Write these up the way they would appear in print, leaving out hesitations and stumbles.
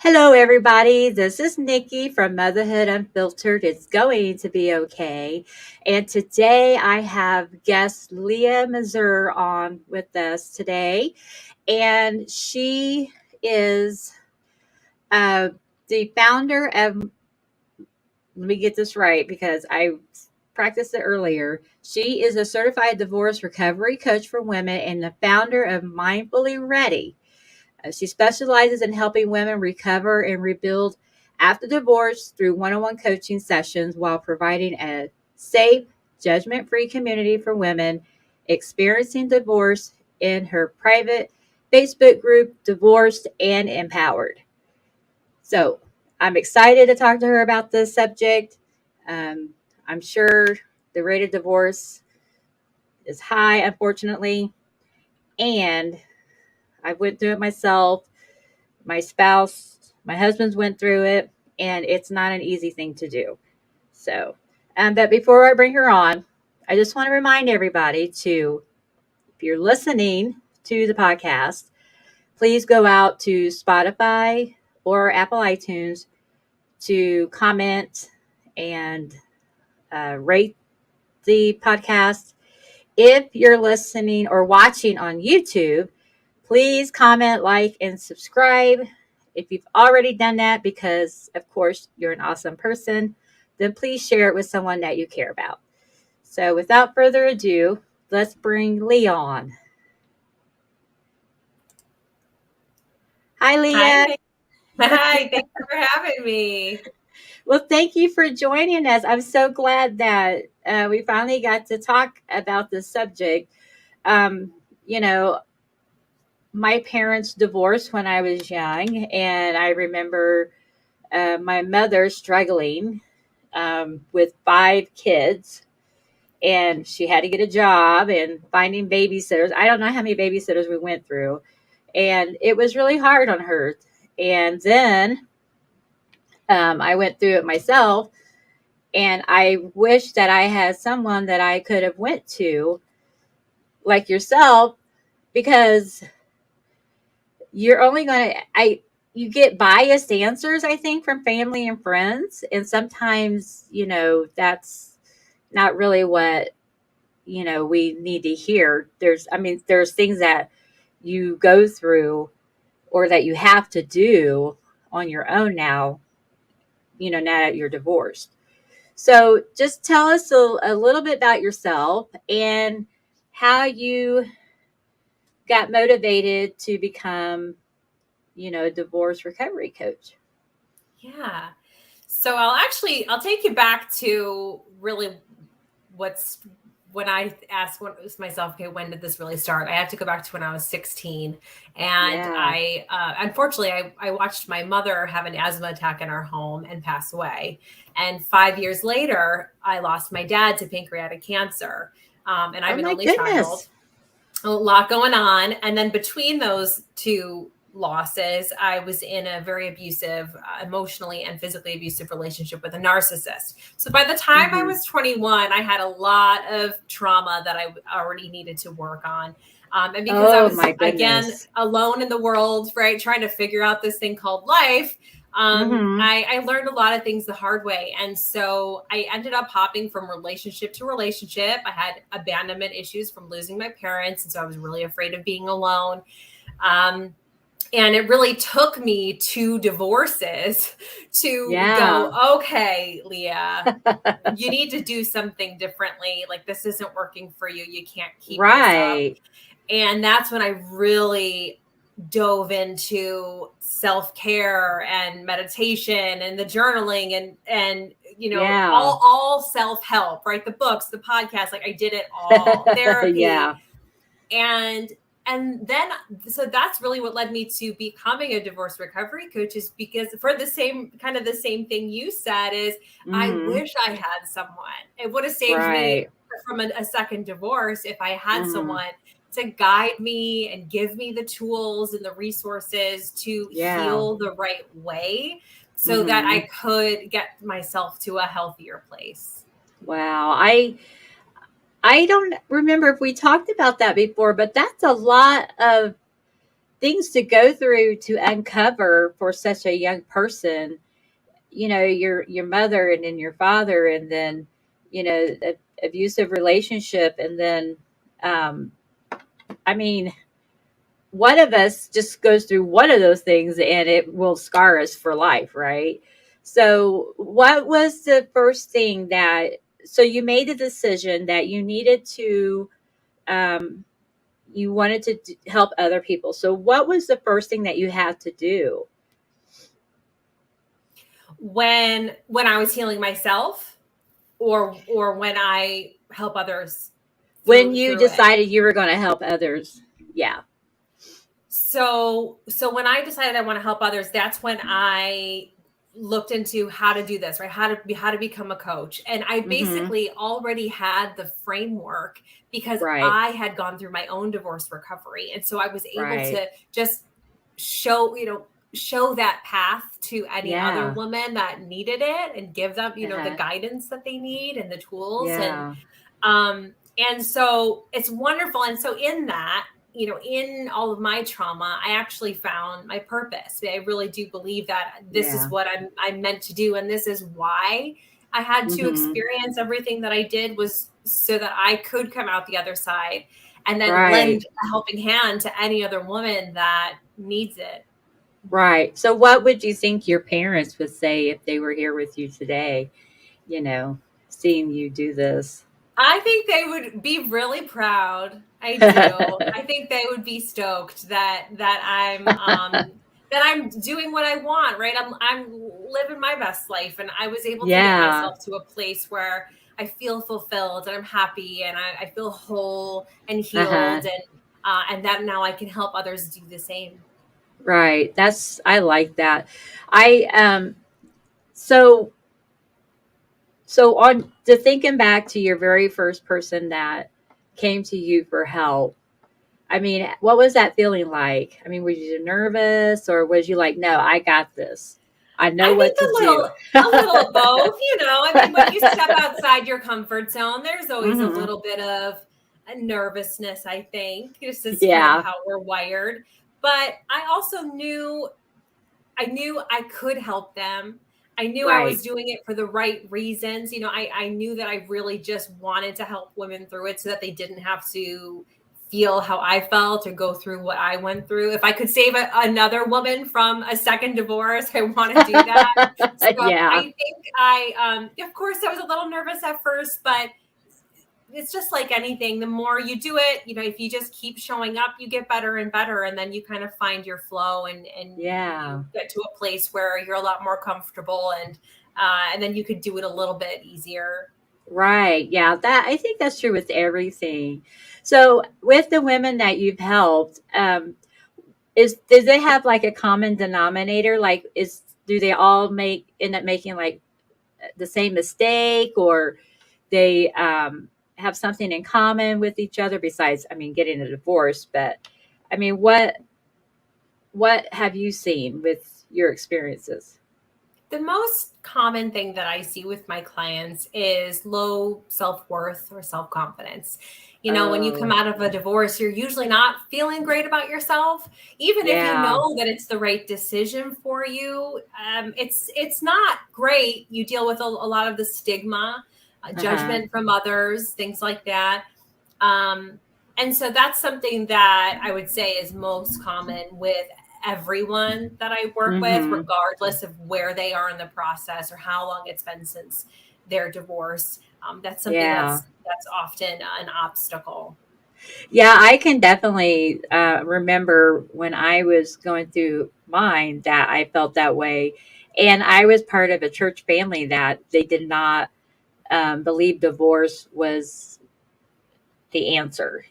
Hello, everybody. This is Nikki from Motherhood Unfiltered. It's going to be okay. And today I have guest Leah Mazur on with us today. And she is uh, the founder of, let me get this right because I practiced it earlier. She is a certified divorce recovery coach for women and the founder of Mindfully Ready. She specializes in helping women recover and rebuild after divorce through one-on-one coaching sessions while providing a safe, judgment-free community for women experiencing divorce in her private Facebook group, Divorced and Empowered. So I'm excited to talk to her about this subject. Um, I'm sure the rate of divorce is high, unfortunately, and I went through it myself. My spouse, my husband's went through it, and it's not an easy thing to do. So, but before I bring her on, I just want to remind everybody to, if you're listening to the podcast, please go out to Spotify or Apple iTunes to comment and rate the podcast. If you're listening or watching on YouTube, please comment, like, and subscribe. If you've already done that, because of course you're an awesome person, then please share it with someone that you care about. So without further ado, let's bring Leah on. Hi, Leah. Hi, hi. Thanks for having me. Well, thank you for joining us. I'm so glad that we finally got to talk about this subject. Um, you know, my parents divorced when I was young, and I remember my mother struggling with 5 kids, and she had to get a job and finding babysitters. I don't know how many babysitters we went through, and it was really hard on her. And then I went through it myself, and I wish that I had someone that I could have went to, like yourself, because you're only going to, you get biased answers, I think, from family and friends. And sometimes, that's not really what, we need to hear. There's things that you go through or that you have to do on your own now, now that you're divorced. So just tell us a little bit about yourself and how you got motivated to become a divorce recovery coach. Yeah. So I'll take you back to really when I asked myself, okay, when did this really start? I have to go back to when I was 16. And Yeah. I, unfortunately, I watched my mother have an asthma attack in our home and pass away. And 5 years later, I lost my dad to pancreatic cancer. And I'm an only child. A lot going on. And then between those two losses, I was in a very abusive, emotionally and physically abusive relationship with a narcissist. So by the time I was 21, I had a lot of trauma that I already needed to work on. And because I was, again, alone in the world, right, trying to figure out this thing called life, I learned a lot of things the hard way. And so I ended up hopping from relationship to relationship. I had abandonment issues from losing my parents. And so I was really afraid of being alone. And it really took me 2 divorces to go, okay, Leah, you need to do something differently. Like, this isn't working for you. You can't keep this up. And that's when I really dove into self-care and meditation and the journaling and all self-help, right? The books, the podcasts, like I did it all. Therapy. And then, so that's really what led me to becoming a divorce recovery coach, is because for the same thing you said is, I wish I had someone. It would have saved me from a second divorce if I had someone to guide me and give me the tools and the resources to heal the right way so that I could get myself to a healthier place. Wow. I don't remember if we talked about that before, but that's a lot of things to go through to uncover for such a young person, your mother and then your father, and then, abusive relationship. And then, um, I mean, one of us just goes through one of those things and it will scar us for life, right? So, what was the first thing so you made the decision that you needed to, um, you wanted to help other people. So, what was the first thing that you had to do? When I was healing myself, or when I help others When through you through it. decided you were going to help others. Yeah. So when I decided I want to help others, that's when I looked into how to do this, right? How to become a coach. And I Mm-hmm. basically already had the framework because Right. I had gone through my own divorce recovery. And so I was able Right. to just show, show that path to any other Yeah. woman that needed it, and give them, the Uh-huh. guidance that they need and the tools. Yeah. And so it's wonderful. And so in that, in all of my trauma, I actually found my purpose. I really do believe that this is Yeah. what I'm meant to do. And this is why I had to Mm-hmm. experience everything that I did, was so that I could come out the other side and then Right. lend a helping hand to any other woman that needs it. Right. So, what would you think your parents would say if they were here with you today, you know, seeing you do this? I think they would be really proud. I do. I think they would be stoked that I'm doing what I want, right? I'm living my best life, and I was able to get Yeah. myself to a place where I feel fulfilled and I'm happy, and I feel whole and Uh-huh. healed, and that now I can help others do the same. Right. I like that. I so on to thinking back to your very first person that came to you for help. I mean, what was that feeling like? I mean, were you nervous, or was you like, no, I got this. I know I what think to do. a little of both, I mean, when you step outside your comfort zone, there's always a Hmm. little bit of a nervousness, I think. This is kind of Yeah. how we're wired. But I knew I could help them. I knew I was Right. doing it for the right reasons. I knew that I really just wanted to help women through it so that they didn't have to feel how I felt or go through what I went through. If I could save another woman from a second divorce, I want to do that. So I Yeah. think of course, I was a little nervous at first, but it's just like anything. The more you do it, if you just keep showing up, you get better and better, and then you kind of find your flow, and Yeah. you get to a place where you're a lot more comfortable, and then you could do it a little bit easier. Right. Yeah. That I think that's true with everything. So, with the women that you've helped, does they have like a common denominator? Like, do they all end up making like the same mistake, or they have something in common with each other besides, I mean, getting a divorce? But I mean, what have you seen with your experiences? The most common thing that I see with my clients is low self-worth or self-confidence. When you come Oh, out of a divorce, you're usually not feeling great about yourself, even if you yeah. know that it's the right decision for you. It's not great. You deal with a lot of the stigma, Uh-huh. judgment from others, things like that. Um, and so that's something that I would say is most common with everyone that I work with, Mm-hmm. regardless of where they are in the process or how long it's been since their divorce. That's something Yeah. that's often an obstacle. Yeah, I can definitely remember when I was going through mine that I felt that way. And I was part of a church family that they did not believe divorce was the answer,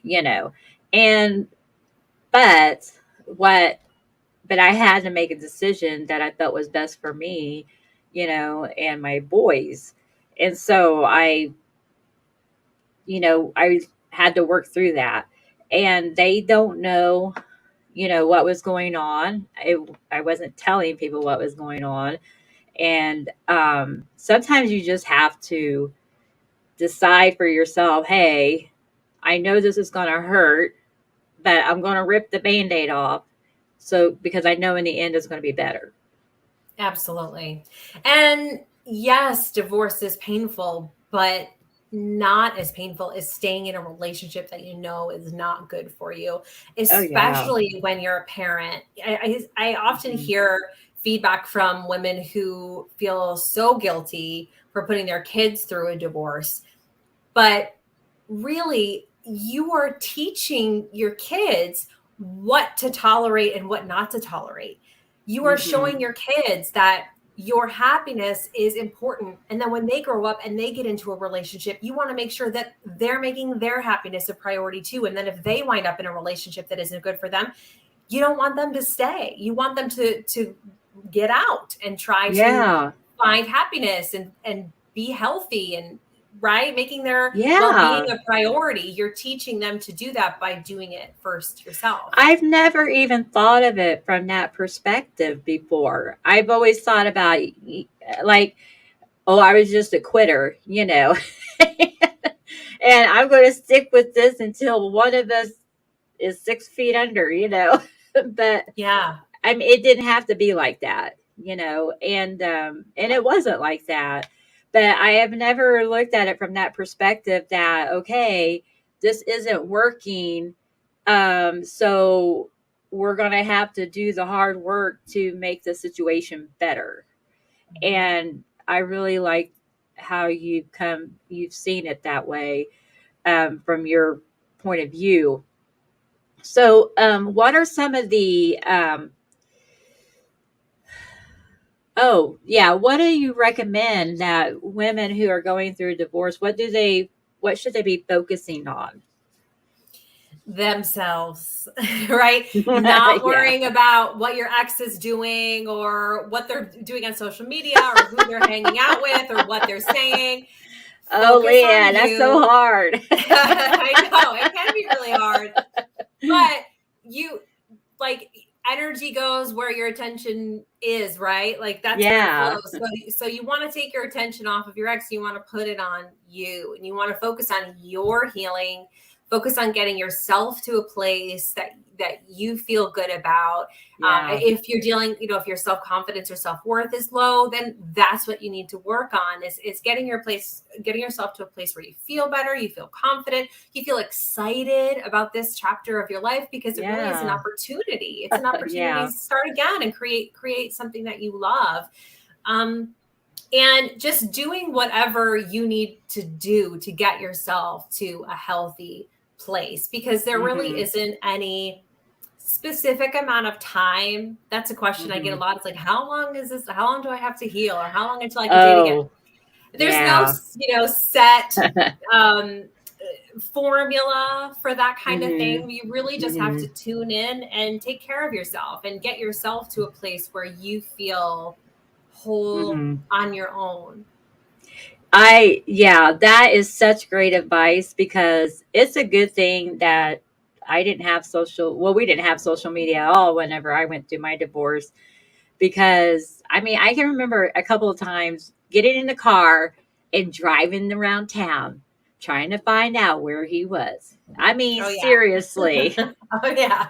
And, but what, but I had to make a decision that I felt was best for me, and my boys. And so I had to work through that. And they don't know, what was going on. I wasn't telling people what was going on. And sometimes you just have to decide for yourself, hey, I know this is going to hurt, but I'm going to rip the band aid off So, because I know in the end it's going to be better. Absolutely. And yes, divorce is painful, but not as painful as staying in a relationship that you know is not good for you, Oh, yeah. especially when you're a parent. I often Mhm. hear feedback from women who feel so guilty for putting their kids through a divorce. But really, you are teaching your kids what to tolerate and what not to tolerate. You are showing Mhm. your kids that your happiness is important. And then when they grow up and they get into a relationship, you want to make sure that they're making their happiness a priority too. And then if they wind up in a relationship that isn't good for them, you don't want them to stay. You want them to get out and try to Yeah. find happiness and be healthy and right, making their well-being Yeah. a priority. You're teaching them to do that by doing it first yourself. I've never even thought of it from that perspective before. I've always thought about, like, oh, I was just a quitter, and I'm going to stick with this until one of us is 6 feet under. But Yeah. I mean, it didn't have to be like that. And it wasn't like that. But I have never looked at it from that perspective that, okay, this isn't working. So we're going to have to do the hard work to make the situation better. And I really like how you've seen it that way, from your point of view. So, what are some of the, oh, yeah, what do you recommend that women who are going through divorce, what should they be focusing on? Themselves, right? Not Yeah. worrying about what your ex is doing or what they're doing on social media or who they're hanging out with or what they're saying. Oh, Focus on Leah, that's so you. hard. I know it can be really hard, but you like energy goes where your attention is, right? Like that's where it Yeah. flows. So you want to take your attention off of your ex, you want to put it on you and you want to focus on your healing, focus on getting yourself to a place that you feel good about. Yeah. If you're dealing, if your self-confidence or self-worth is low, then that's what you need to work on is getting yourself to a place where you feel better, you feel confident, you feel excited about this chapter of your life because it really is an Yeah. opportunity. It's an opportunity Yeah. to start again and create something that you love. And just doing whatever you need to do to get yourself to a healthy place because there really Mhm. isn't any specific amount of time. That's a question I get a Mhm. lot. It's like, how long is this? How long do I have to heal or how long until I can date again? Oh, There's no, yeah. set um, formula for that kind of thing. Mhm. You really just have to Mhm. tune in and take care of yourself and get yourself to a place where you feel whole Mhm. on your own. Yeah, that is such great advice because it's a good thing that we didn't have social media at all whenever I went through my divorce. Because, I mean, I can remember a couple of times getting in the car and driving around town trying to find out where he was. I mean, Oh yeah. seriously, Oh yeah.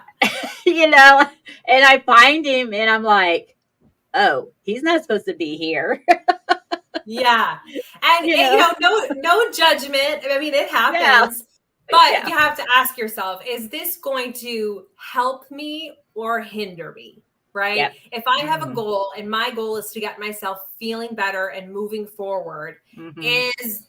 you know, and I find him and I'm like, oh, he's not supposed to be here. Yeah. And, you know, no judgment. I mean, it yeah, happens, but yeah, you have to ask yourself, is this going to help me or hinder me? Right? yep. If I have a Hmm. goal and my goal is to get myself feeling better and moving forward, Hmm. is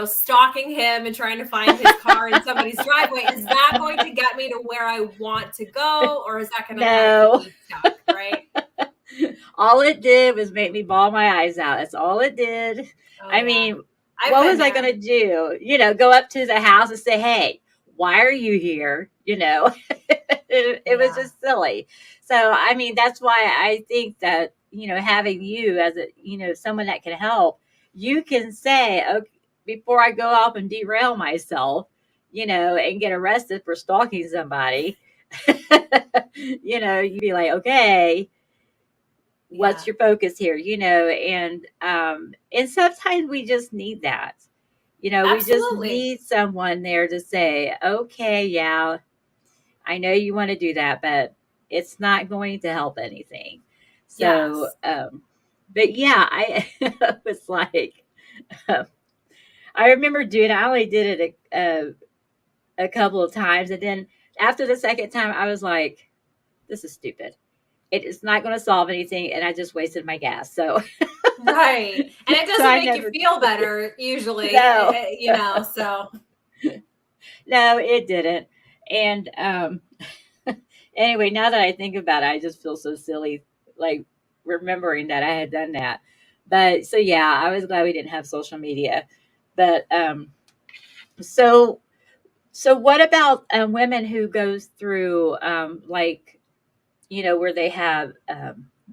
stalking him and trying to find his car in somebody's driveway, is that going to get me to where I want to go? Or is that going to kind of keep No, me stuck? Right? all it did was make me bawl my eyes out. That's all it did. Oh I yeah. mean, I've what been was I there. going to do? Go up to the house and say, hey, why are you here? It was Yeah. just silly. So, I mean, that's why I think that, having you as someone that can help, you can say, okay, before I go off and derail myself, and get arrested for stalking somebody, you'd be like, okay, what's Yeah. your focus here, and sometimes we just need that. We just Absolutely. need someone there to say, okay, yeah, I know you want to do that, but it's not going to help anything. So, Yes. but yeah, I was like, I remember doing. I only did it a couple of times, and then after the second time, I was like, "This is stupid. It is not going to solve anything, and I just wasted my gas." So, Right. And it so doesn't I make you never. feel better usually, No, so. no, it didn't. And anyway, now that I think about it, I just feel so silly, like remembering that I had done that. But so yeah, I was glad we didn't have social media. But so so what about women who goes through like where they have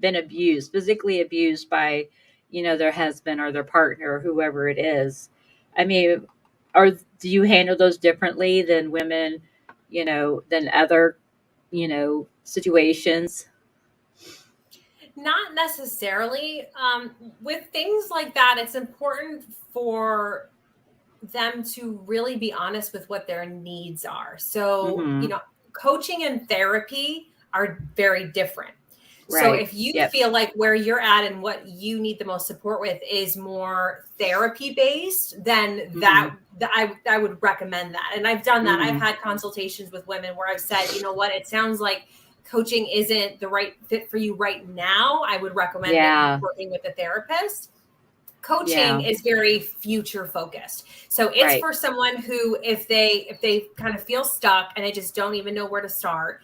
been abused, physically abused by their husband or their partner or whoever it is? I mean, or do you handle those differently than women, than other situations? Not necessarily. With things like that, it's important for them to really be honest with what their needs are. So, Mm-hmm. coaching and therapy are very different. So, Right. if you Yep. feel like where you're at and what you need the most support with is more therapy based, then Mm-hmm. I would recommend that. And I've done that. I've Mm-hmm. had consultations with women where I've said, you know what, it sounds like coaching isn't the right fit for you right now. I would recommend that Yeah. working with a therapist. Coaching Yeah. is very future focused, so it's Right. for someone who if they kind of feel stuck and they just don't even know where to start.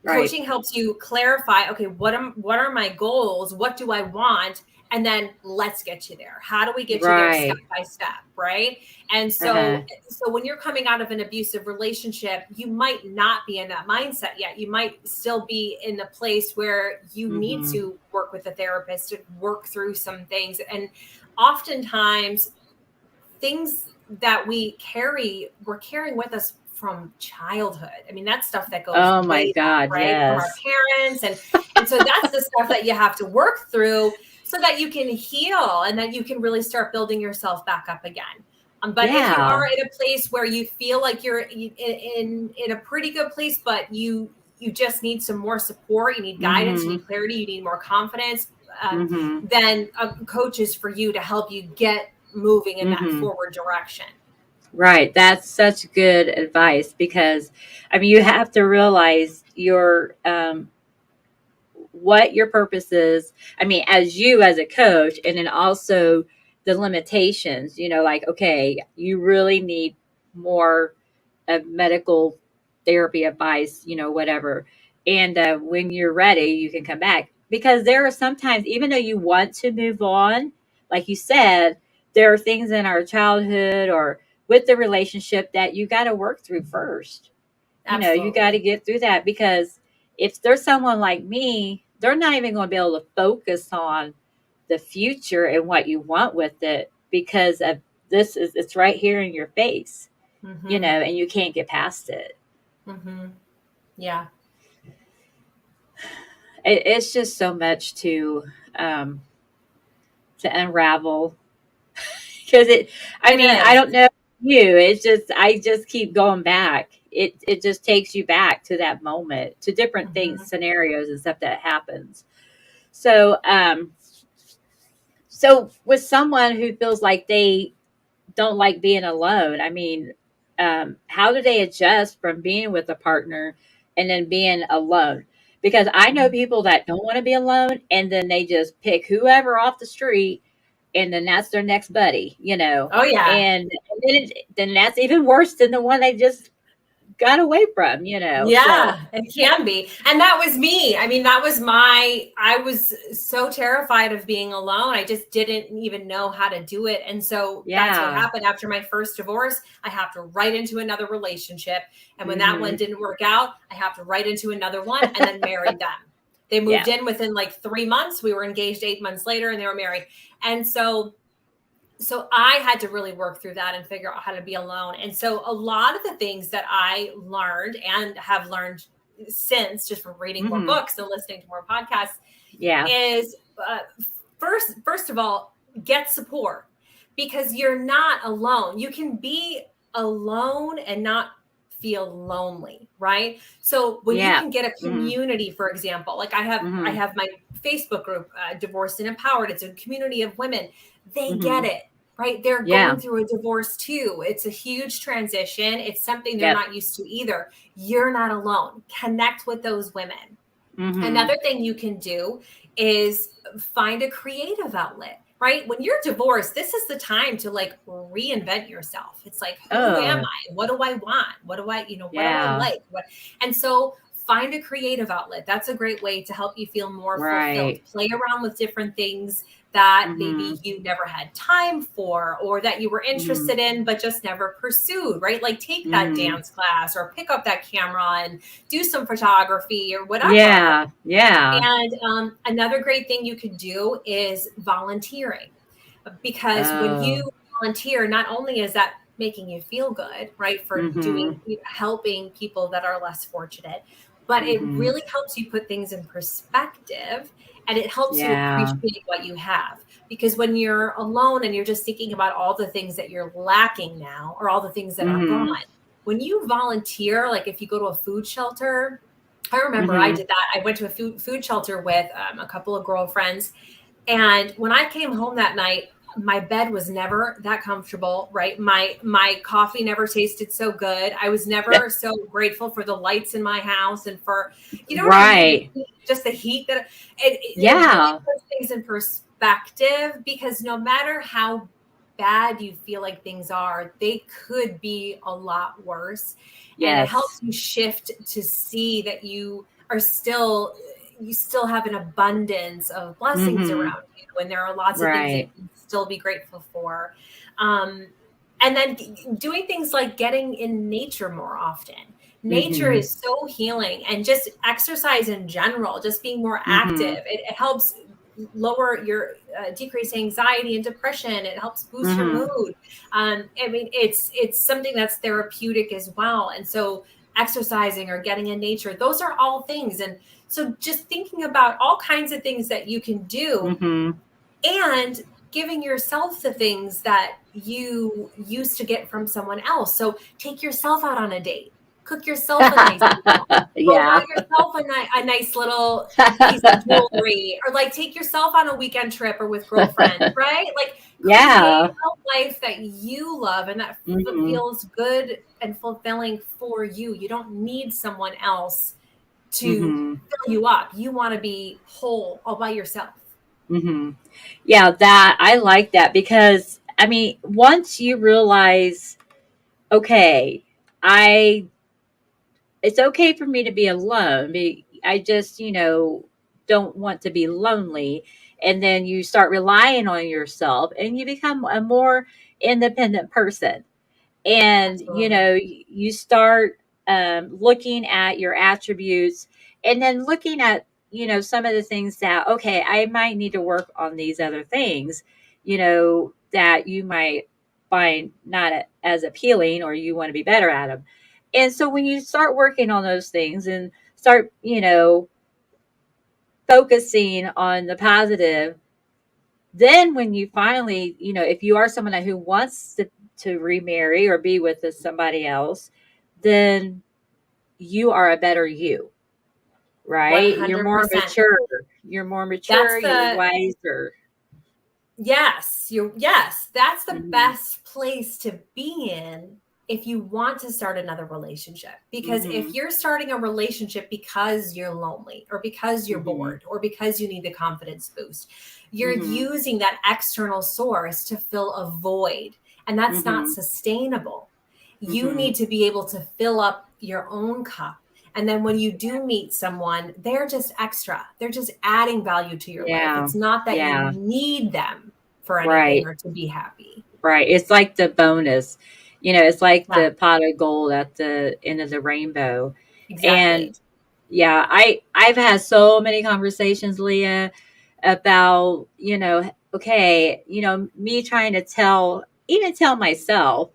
Right. Coaching helps you clarify, okay, what are my goals, what do I want, and then let's get you there. How do we get you there step Right. by step, right? And Uh-huh. so when you're coming out of an abusive relationship, you might not be in that mindset yet. You might still be in the place where you need Mm-hmm. to work with a therapist to work through some things. And oftentimes things that we're carrying with us from childhood. I mean, that's stuff that goes Oh my way back, God. right? From our Yes. parents. And so that's the stuff that you have to work through so that you can heal and that you can really start building yourself back up again. But if you Yeah. are in a place where you feel like you're in a pretty good place, but you just need some more support, you need guidance, you Mm-hmm. need clarity, you need more confidence, Mm-hmm. then a coach is for you to help you get moving in that Mm-hmm. forward direction. Right. That's such good advice because I mean you have to realize what your purpose is. I mean, as you as a coach, and then also the limitations, like, okay, you really need more of medical therapy advice, whatever. And when you're ready, you can come back because there are sometimes, even though you want to move on, like you said, there are things in our childhood or with the relationship that you got to work through first. You got to Absolutely. get through that because if there's someone like me, they're not even going to be able to focus on the future and what you want with it because of it's right here in your face, Mm-hmm. and you can't get past it. Mm-hmm. Yeah. It's just so much to unravel because I It mean, I is. don't know you. It's just I just keep going back. It just takes you back to that moment, to different things, Mm-hmm. scenarios and stuff that happens. So, so with someone who feels like they don't like being alone, I mean, how do they adjust from being with a partner and then being alone? Because I know people that don't want to be alone and then they just pick whoever off the street and then that's their next buddy, Oh yeah. and then that's even worse than the one they just got away from. So, Yeah, it can be. And that was me. I mean, I was so terrified of being alone. I just didn't even know how to do it. And so that's what yeah. happened after my first divorce. I hopped right into another relationship. And when that one Hmm. didn't work out, I hopped right into another one and then married them. They moved Yeah. in within like 3 months. We were engaged 8 months later and they were married. And so I had to really work through that and figure out how to be alone. And so a lot of the things that I learned and have learned since, just from reading more Hmm. books and listening to more podcasts, Yeah. is first of all, get support because you're not alone. You can be alone and not feel lonely, right? So when you Yeah. can get a Mhm. community, for example, like I Mhm. have my Facebook group, Divorced and Empowered. It's a community of women. They get Mhm. it, right? They're Yeah. going through a divorce too. It's a huge transition. It's something they're Yep. not used to either. You're not alone. Connect with those women. Mhm. Another thing you can do is find a creative outlet, right? When you're divorced, this is the time to like reinvent yourself. It's like, who am Oh, I? What do I want? What do I, what do I yeah. like? And so find a creative outlet. That's a great way to help you feel more fulfilled. Right. Play around with different things that maybe Mhm. you never had time for, or that you were Mhm. interested in but just never pursued, right? Like take that Mhm. dance class or pick up that camera and do some photography or whatever. Yeah. Yeah. And another great thing you could do is volunteering, because when you Oh. volunteer, not only is that making you feel good, right, for doing, Mhm. helping people that are less fortunate, but it Mhm. really helps you put things in perspective, and it helps you Yeah. appreciate what you have. Because when you're alone and you're just thinking about all the things that you're lacking now or all the things that are gone, Mhm. when you volunteer, like if you go to a food shelter, I remember I Mhm. did that. I went to a food shelter with a couple of girlfriends. And when I came home that night, my bed was never that comfortable, right? My coffee never tasted so good. I was never so grateful for the lights in my house and for, you know what I mean? Right. Just the heat that it really Yeah. puts things in perspective, because no matter how bad you feel like things are, they could be a lot worse. And it helps Yes. you shift to see that you still have an abundance of blessings Mhm. around you, and there are lots of things that Right. you can still be grateful for. Um, and then doing things like getting in nature more often. Nature Mhm. is so healing, and just exercise in general, just being more active. Mhm. It helps lower your decrease anxiety and depression. It helps boost your Mhm. mood. I mean, it's something that's therapeutic as well. And so exercising or getting in nature, those are all things. And so just thinking about all kinds of things that you can do, Mhm. and giving yourself the things that you used to get from someone else. So take yourself out on a date, cook yourself a nice meal, go buy Yeah. yourself a nice little piece of jewelry, or like take yourself on a weekend trip or with girlfriends, right? Like create Yeah. a life that you love and that Mhm. feels good and fulfilling for you. You don't need someone else to Mhm. fill you up. You want to be whole all by yourself. Mhm. Yeah, that I like that because I mean, once you realize, okay, I it's okay for me to be alone. I just, don't want to be lonely. And then you start relying on yourself and you become a more independent person. And Absolutely. you start looking at your attributes and then looking at some of the things that, okay, I might need to work on these other things, that you might find not as appealing, or you want to be better at them. And so when you start working on those things and start focusing on the positive, then when you finally, if you are someone who wants to remarry or be with somebody else, then you are a better you, right? You're more 100%. mature. You're more mature. That's You're the wiser. yes, that's the Hmm. best place to be in if you want to start another relationship. Because if Hmm. you're starting a relationship because you're lonely or because you're Hmm. bored or because you need the confidence boost, you're Hmm. using that external source to fill a void, and that's not Hmm. sustainable. You Hmm. need to be able to fill up your own cup. And then when you do meet someone, they're just extra. They're just adding value to your life. Yeah. It's not that you Yeah. need them for anything Right. or to be happy. Right. It's like the bonus. It's like Yeah, the pot of gold at the end of the rainbow. And exactly. yeah, I've had so many conversations, Leah, about, okay, me trying to tell myself,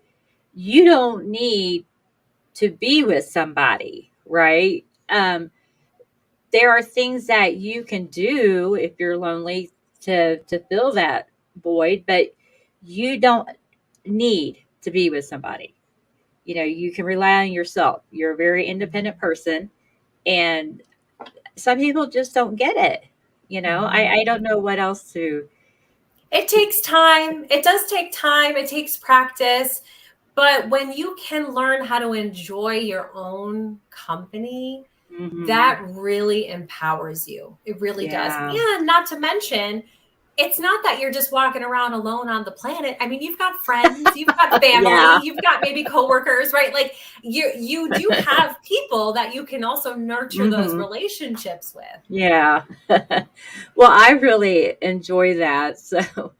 you don't need to be with somebody, right? There are things that you can do if you're lonely to fill that void, but you don't need to be with somebody. you can rely on yourself. You're a very independent person, and some people just don't get it. Mhm. I don't know what else to. It takes time. It does take time. It takes practice. But when you can learn how to enjoy your own company, Hmm. that really empowers you. It really does. Yeah. And not to mention, it's not that you're just walking around alone on the planet. I mean, you've got friends, you've got family, Yeah. you've got maybe coworkers, right? Like you do have people that you can also nurture those Hmm. relationships with. Yeah. Well, I really enjoy that. So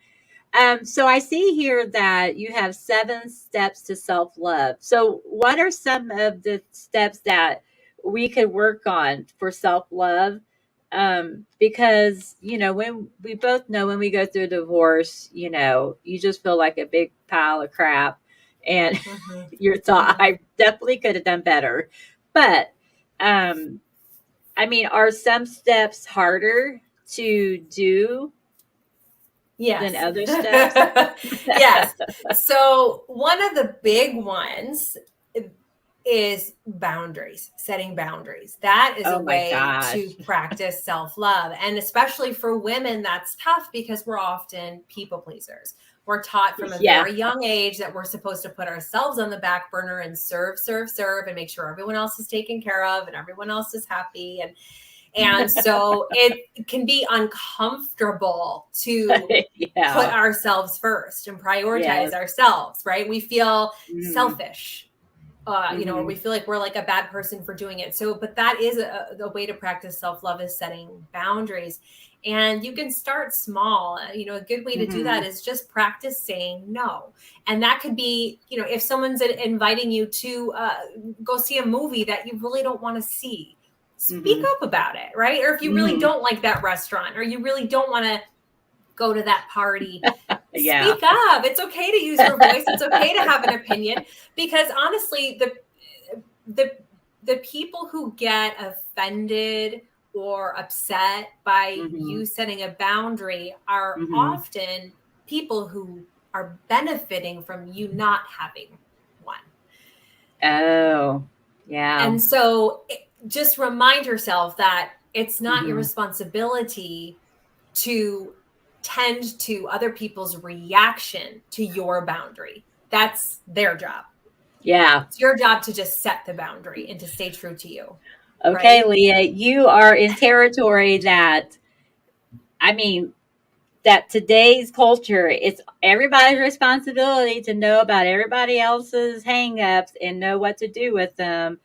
I see here that you have 7 steps to self love. So, what are some of the steps that we could work on for self love? Because, when we both know when we go through a divorce, you just feel like a big pile of crap. And Mhm. your thought, Mhm. I definitely could have done better. But, um, I mean, are some steps harder to do than Yes. other steps? Yes. So, one of the big ones is boundaries, setting boundaries. That is a Oh my way to gosh. practice self love. And especially for women, that's tough because we're often people pleasers. We're taught from a Yeah. very young age that we're supposed to put ourselves on the back burner and serve, serve, serve, and make sure everyone else is taken care of and everyone else is happy. And so it can be uncomfortable to put Yeah. ourselves first and prioritize Yes. ourselves, right? We feel Mhm. selfish, or we Mhm. feel like we're like a bad person for doing it. So, but that is the way to practice self love is setting boundaries. And you can start small. A good way to do that Mhm. is just practice saying no. And that could be, if someone's inviting you to go see a movie that you really don't want to see, speak Mhm. up about it, right? Or if you really Mhm. don't like that restaurant or you really don't want to go to that party, Yeah. speak up. It's okay to use your voice. It's okay to have an opinion because honestly, the the people who get offended or upset by Mhm. you setting a boundary are Mhm. often people who are benefiting from you not having one. Oh. Yeah. And so just remind yourself that it's not your Mhm. responsibility to tend to other people's reaction to your boundary. That's their job. Yeah. It's your job to just set the boundary and to stay true to you, Okay, right? Leah, you are in territory that, I mean, that today's culture, it's everybody's responsibility to know about everybody else's hangups and know what to do with them,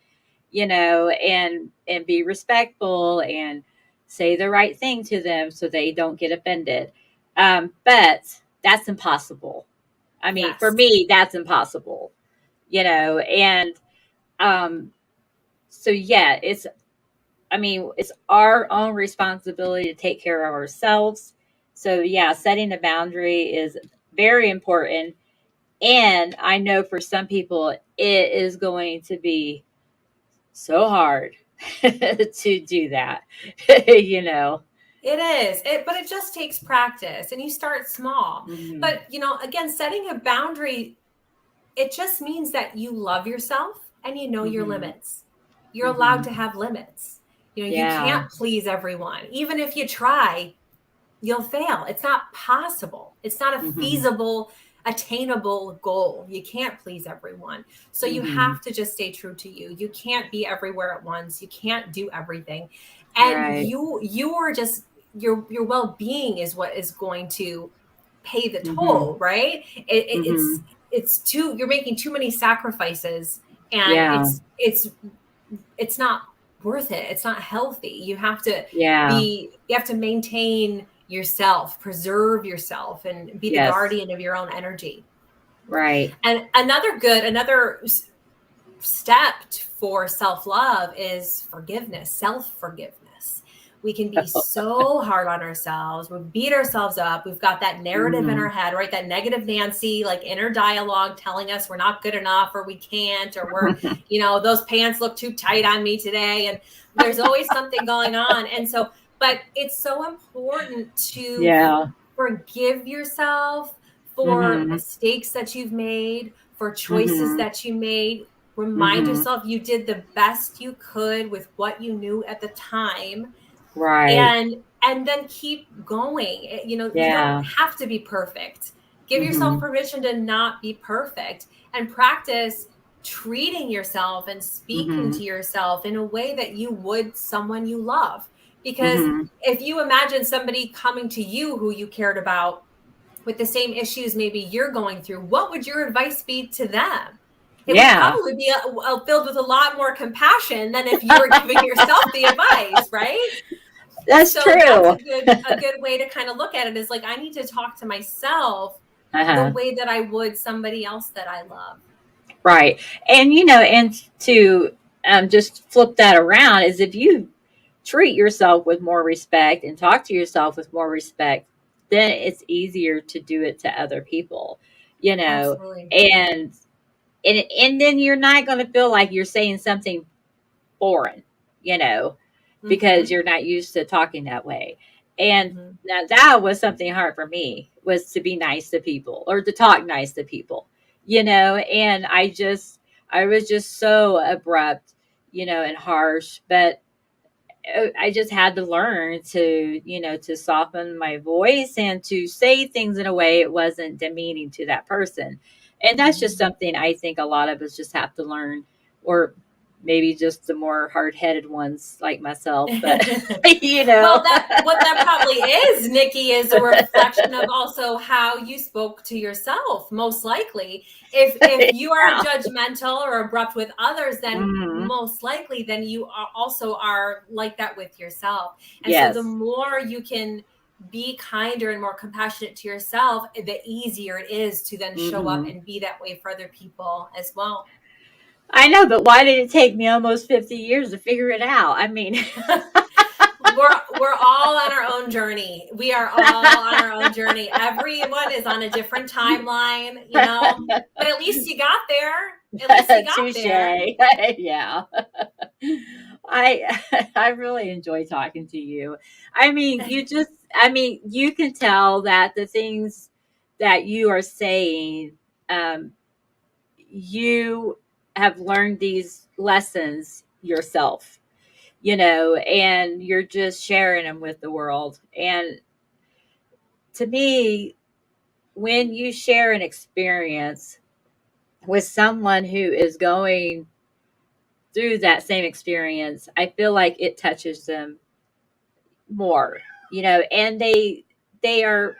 and be respectful and say the right thing to them so they don't get offended. But that's impossible. I mean, for Yes. me, that's impossible. And um, so yeah, it's our own responsibility to take care of ourselves. So yeah, setting a boundary is very important. And I know for some people, it is going to be so hard to do that, you know. It is. But it just takes practice and you start small. Hmm. But, again, setting a boundary, it just means that you love yourself and you know your Hmm. limits. You're allowed Hmm. to have limits. You Yeah. can't please everyone. Even if you try, you'll fail. It's not possible. It's not a Hmm. feasible, attainable goal. You can't please everyone. So you Hmm. have to just stay true to you. You can't be everywhere at once. You can't do everything. And Right. you're just your well-being is what is going to pay the Hmm. toll, right? Hmm. It's too you're making too many sacrifices and Yeah. it's not worth it. It's not healthy. Yeah. You have to maintain yourself, preserve yourself and be the Yes. guardian of your own energy. Right. And another step for self-love is forgiveness, self-forgiveness. We can be so hard on ourselves. We beat ourselves up. We've got that narrative in Hmm. our head, right? That negative Nancy, like inner dialogue telling us we're not good enough or we can't or those pants look too tight on me today. And there's always something going on. And so, but it's so important to Yeah. forgive yourself for Hmm. mistakes that you've made, for choices Mhm. that you made. Remind Mhm. yourself you did the best you could with what you knew at the time, Right. and then keep going. You don't Yeah. have to be perfect. Give yourself Mhm. permission to not be perfect, and practice treating yourself and speaking Mhm. to yourself in a way that you would someone you love. Because Mhm. if you imagine somebody coming to you who you cared about with the same issues maybe you're going through, what would your advice be to them? It would Yeah. probably be filled with a lot more compassion than if you were giving yourself the advice, right? That's So that's true. a good way to kind of look at it, is like, I need to talk to myself the Uh-huh. way that I would somebody else that I love. Right. And and to just flip that around is if you treat yourself with more respect and talk to yourself with more respect, then it's easier to do it to other people, you know. Absolutely. And and then you're not going to feel like you're saying something foreign, you know, because Hmm. you're not used to talking that way. And Hmm. now that was something hard for me, was to be nice to people or to talk nice to people, and I was just so abrupt, and harsh, but I just had to learn to, to soften my voice and to say things in a way it wasn't demeaning to that person. And that's just Hmm. something I think a lot of us just have to learn, or maybe just the more hard headed ones like myself. But, you Well, know, that what that probably is, Nikki, is a reflection of also how you spoke to yourself. Most likely, if you are yeah. judgmental or abrupt with others, then Hmm. most likely then you are like that with yourself. And so the Yes. more you can be kinder and more compassionate to yourself, the easier it is to then show up Hmm. and be that way for other people as well. I know, but why did it take me almost 50 years to figure it out? I mean, We're all on our own journey. We are all on our own journey. Everyone is on a different timeline. But at least you got there. At least you got touche. there. Yeah. I I really enjoy talking to you. I mean, you can tell that the things that you are saying, um, you have learned these lessons yourself, and you're just sharing them with the world. And to me, when you share an experience with someone who is going through that same experience, I feel like it touches them more, and they are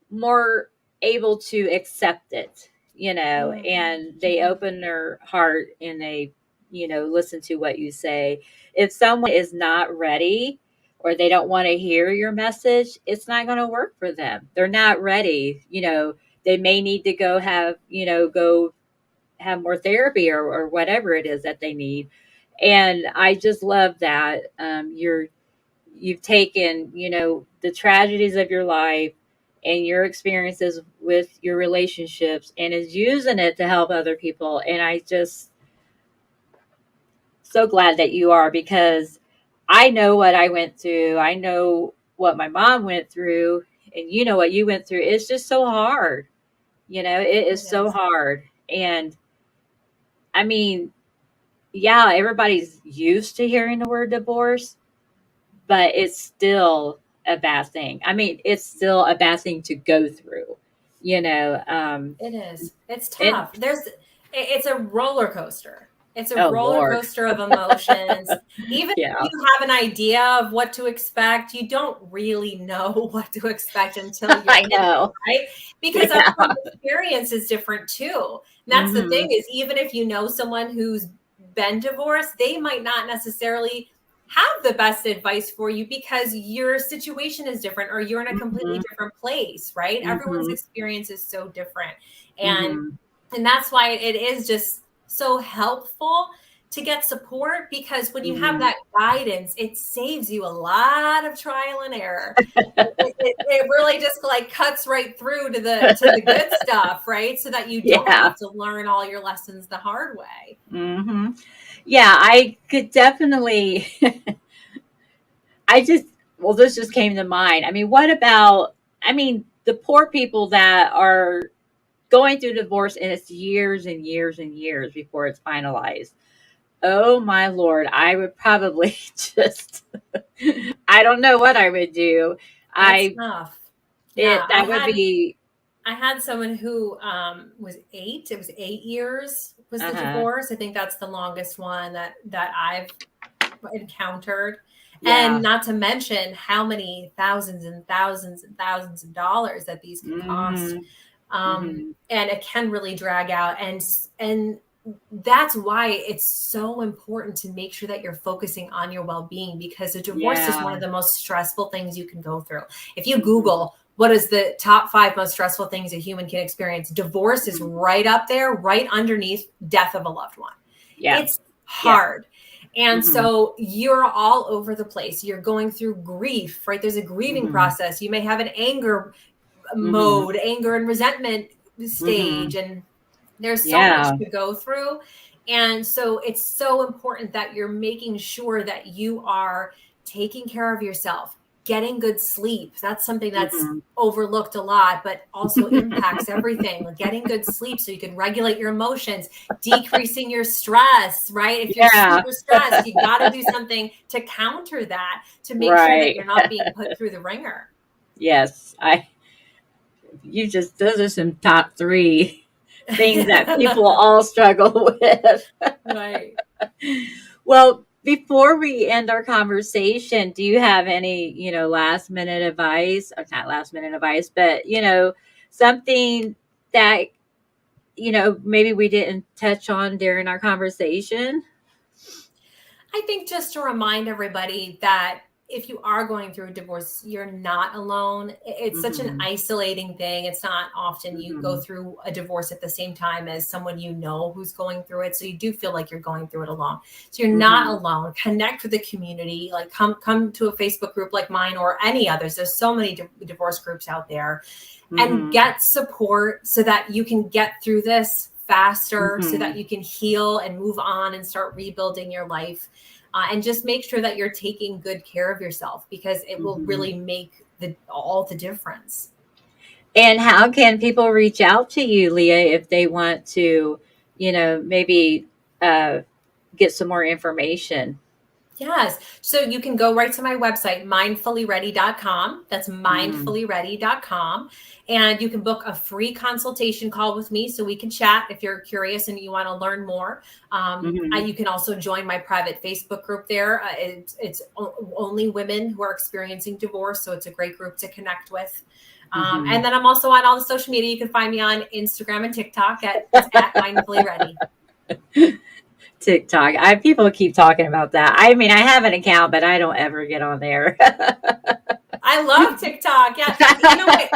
more able to accept it, Mhm. and they Mhm. open their heart and they, listen to what you say. If someone is not ready or they don't want to hear your message, it's not going to work for them. They're not ready. They may need to go have more therapy, or whatever it is that they need. And I just love that you've taken, the tragedies of your life and your experiences with your relationships and is using it to help other people. And I just so glad that you are, because I know what I went through. I know what my mom went through, and you know what you went through. It's just so hard. It is It so is. hard. And I mean, yeah, everybody's used to hearing the word divorce, but it's still a bad thing. I mean, it's still a bad thing to go through, you know. It is. It's And tough. It's a roller coaster. It's a oh roller Lord, coaster of emotions. Even yeah, if you have an idea of what to expect, you don't really know what to expect until you're I in it, know, right? Because yeah, everyone's experience is different too. And that's the hmm, thing, is even if you know someone who's been divorced, they might not necessarily have the best advice for you because your situation is different or you're in a completely hmm, different place, right? Everyone's hmm, experience is so different. And hmm, and that's why it is just so helpful to get support, because when you have hmm, that guidance, it saves you a lot of trial and error. It really just like cuts right through to the good stuff, right? So that you don't yeah, have to learn all your lessons the hard way. hmm, yeah. I could definitely. I just well, this just came to mind. I mean, what about? I mean, the poor people that are going through divorce and it's years and years and years before it's finalized. Oh my Lord, I would probably just, I don't know what I would do. That's I, tough. Yeah, it, that would be, I had someone who was eight. It was 8 years was the uh-huh. divorce. I think that's the longest one that I've encountered. And Yeah. not to mention how many thousands and thousands and thousands of dollars that these can cost. Mm-hmm. Mm-hmm. And it can really drag out. And that's why it's so important to make sure that you're focusing on your well-being, because a divorce is one Yeah. of the most stressful things you can go through. If you Mm-hmm. Google what is the top 5 most stressful things a human can experience, divorce is Mm-hmm. right up there, right underneath death of a loved one. Yeah. It's Yeah. hard. And Mm-hmm. so you're all over the place. You're going through grief, right? There's a grieving Mm-hmm. process. You may have an anger Mm-hmm. mode, anger and resentment Mm-hmm. stage, and there's so much Yeah. to go through. And so it's so important that you're making sure that you are taking care of yourself, getting good sleep. That's something that's Mm-hmm. overlooked a lot, but also impacts everything. Getting good sleep so you can regulate your emotions, decreasing your stress, right? If you're Yeah. super stressed, you got to do something to counter that, to make sure that Right. you're not being put through the ringer. Yes. Those are some top three things that people all struggle with. Right. Well, before we end our conversation, do you have any, last minute advice, or not last minute advice, but, something that, maybe we didn't touch on during our conversation? I think just to remind everybody that if you are going through a divorce, you're not alone. It's such an Mm-hmm. isolating thing. It's not often you go Mm-hmm. through a divorce at the same time as someone you know who's going through it. So you do feel like you're going through it alone. So you're not Mm-hmm. alone. Connect with the community. Like come to a Facebook group like mine or any others. There's so many divorce groups out there, and Mm-hmm. get support so that you can get through this faster, so that Mm-hmm. you can heal and move on and start rebuilding your life. And just make sure that you're taking good care of yourself, because it will Mm-hmm. really make all the difference. And how can people reach out to you, Leah, if they want to, maybe uh, get some more information? Yes. So you can go right to my website, mindfullyready.com. That's Mm-hmm. mindfullyready.com. And you can book a free consultation call with me so we can chat if you're curious and you want to learn more. Mm-hmm. You can also join my private Facebook group there. It's only women who are experiencing divorce. So it's a great group to connect with. Mm-hmm. And then I'm also on all the social media. You can find me on Instagram and TikTok it's at Mindfully Ready. TikTok. People keep talking about that. I mean, I have an account, but I don't ever get on there. I love TikTok. Yeah. You know what?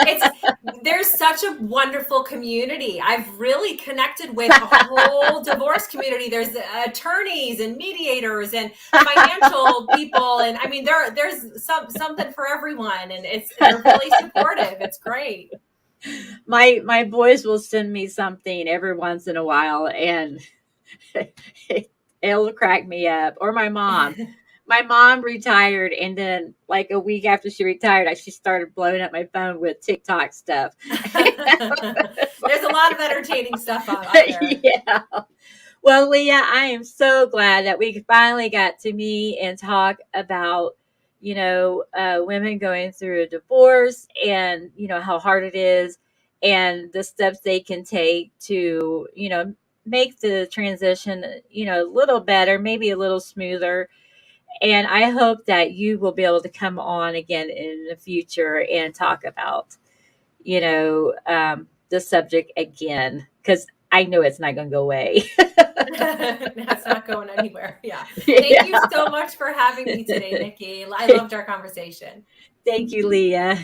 There's such a wonderful community. I've really connected with a whole divorce community. There's attorneys and mediators and financial people. And I mean, there's something for everyone, and they're really supportive. It's great. My boys will send me something every once in a while, and it'll crack me up. Or my mom. My mom retired, and then like a week after she retired, she started blowing up my phone with TikTok stuff. There's a lot of entertaining stuff out there. Yeah. Well, Leah, I am so glad that we finally got to meet and talk about, women going through a divorce, and, how hard it is, and the steps they can take to, make the transition, a little better, maybe a little smoother. And I hope that you will be able to come on again in the future and talk about, the subject again, because I know it's not going to go away. That's not going anywhere. Yeah. Thank you Yeah. so much for having me today, Nikki. I loved our conversation. Thank you, Leah.